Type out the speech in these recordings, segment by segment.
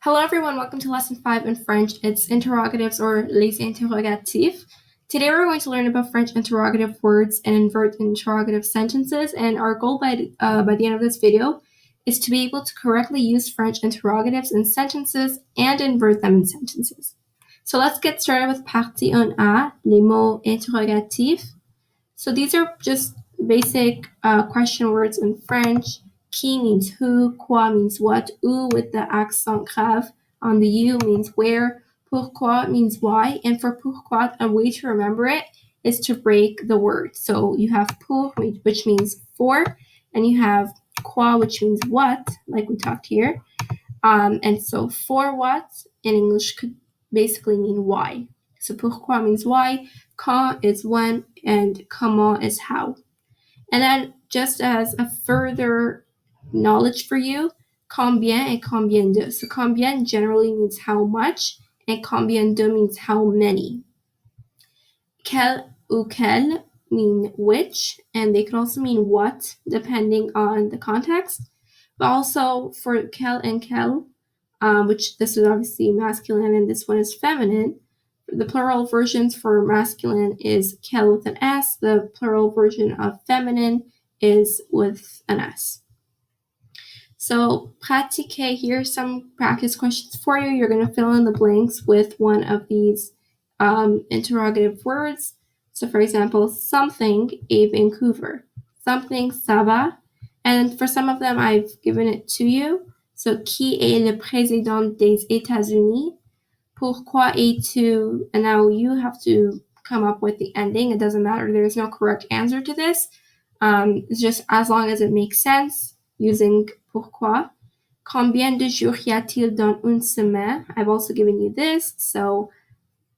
Hello everyone, welcome to Lesson 5 in French. It's Interrogatives or Les Interrogatifs. Today we're going to learn about French interrogative words and invert interrogative sentences, and our goal by the end of this video is to be able to correctly use French interrogatives in sentences and invert them in sentences. So let's get started with Partie 1A, les mots interrogatifs. So these are just basic question words in French. Qui means who, quoi means what, où with the accent grave on the U means where, pourquoi means why, and for pourquoi, a way to remember it is to break the word. So you have pour, which means for, and you have quoi, which means what, like we talked here. And so for what in English could basically mean why. So pourquoi means why, quand is when, and comment is how. And then just as a further knowledge for you, combien and combien de. So combien generally means how much, and combien de means how many. Quel ou quel mean which, and they can also mean what, depending on the context. But also for quel and quel, which this is obviously masculine and this one is feminine, the plural versions for masculine is quel with an S. The plural version of feminine is with an S. So pratiquez, here's some practice questions for you. You're going to fill in the blanks with one of these interrogative words. So for example, something a Vancouver, something ça va, and for some of them I've given it to you. So qui est le président des États-Unis? Pourquoi es-tu? And now you have to come up with the ending. It doesn't matter. There's no correct answer to this. It's just as long as it makes sense using pourquoi. Combien de jours y a-t-il dans une semaine? I've also given you this. So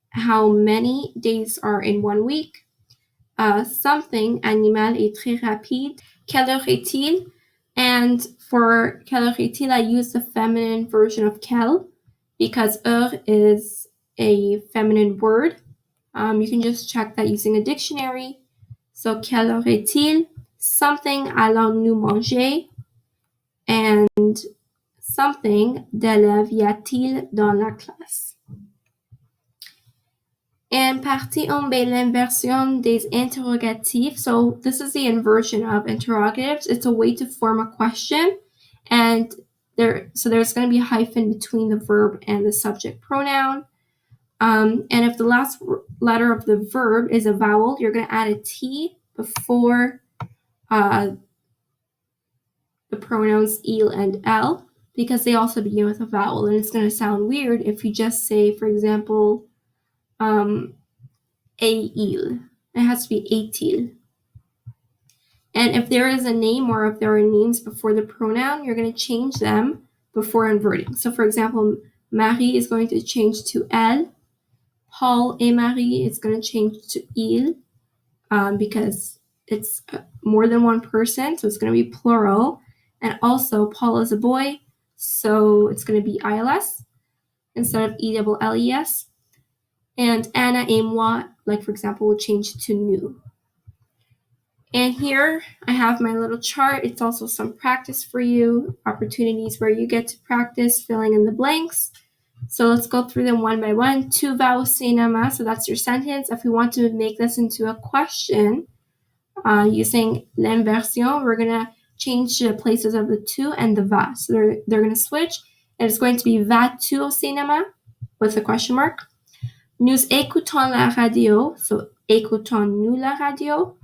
how many days are in 1 week? Something, animal est très rapide. Quelle heure est-il? And for quelle heure est-il, I use the feminine version of quelle because heure is a feminine word. You can just check that using a dictionary. So quelle heure est-il? Something allons-nous manger? And something d'élèves y a-t-il dans la classe? And partie 1B, l'inversion des interrogatifs. So this is the inversion of interrogatives. It's a way to form a question, and there's going to be a hyphen between the verb and the subject pronoun. And if the last letter of the verb is a vowel, you're going to add a T before the pronouns elles and elles, because they also begin with a vowel, and it's going to sound weird if you just say, for example, il. It has to be a-t-il. And if there is a name or if there are names before the pronoun, you're going to change them before inverting. So for example, Marie is going to change to elle. Paul et Marie is going to change to il because it's more than one person, so it's going to be plural. And also, Paul is a boy, so it's going to be ILS instead of ELLES. And Anna et moi, like for example, will change to nous. And here I have my little chart. It's also some practice for you, opportunities where you get to practice filling in the blanks. So let's go through them one by one. Tu vas au cinéma, so that's your sentence. If we want to make this into a question using l'inversion, we're going to change the places of the tu and the va. So they're going to switch. And it's going to be vas-tu au cinéma with a question mark. Nous écoutons la radio, so écoutons-nous la radio.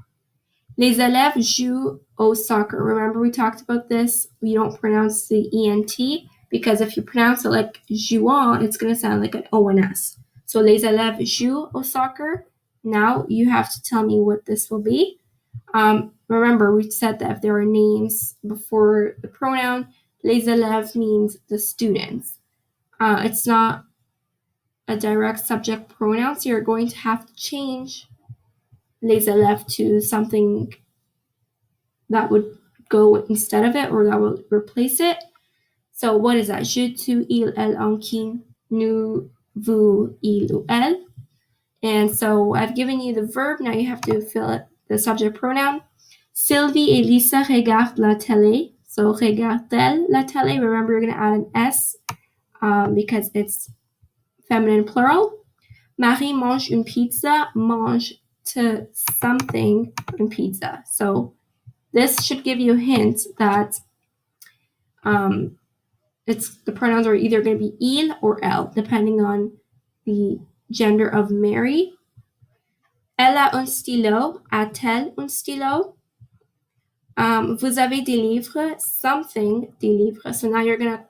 Les élèves jouent au soccer. Remember we talked about this. You don't pronounce the ENT because if you pronounce it like jouant, it's going to sound like an ONS. So les élèves jouent au soccer. Now you have to tell me what this will be. Remember we said that if there are names before the pronoun, les élèves means the students. It's not a direct subject pronoun, so you're going to have to change les élèves to something that would go instead of it or that will replace it. So what is that? Je, tu, il, elle, on, qui, nous, vous, il, ou elle. And so I've given you the verb. Now you have to fill it the subject pronoun. Sylvie et Lisa regardent la télé. So regardent-elles la télé? Remember, you're going to add an S because it's feminine plural. Marie mange une pizza, mange to something in pizza. So this should give you a hint that the pronouns are either going to be il or elle, depending on the gender of Mary. Elle a un stylo. A-t-elle un stylo? Vous avez des livres. Something, des livres. So now you're going to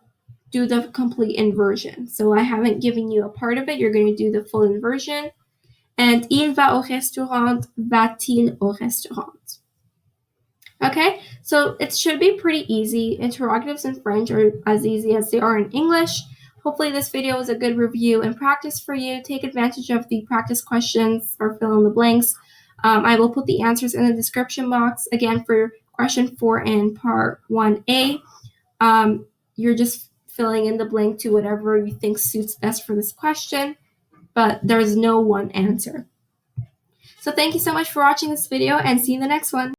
do the complete inversion. So I haven't given you a part of it. You're going to do the full inversion. And il va au restaurant. Va-t-il au restaurant? Okay, so it should be pretty easy. Interrogatives in French are as easy as they are in English. Hopefully this video was a good review and practice for you. Take advantage of the practice questions or fill in the blanks. I will put the answers in the description box. Again, for question 4 and part 1A, you're just filling in the blank to whatever you think suits best for this question, but there's no one answer. So thank you so much for watching this video and see you in the next one.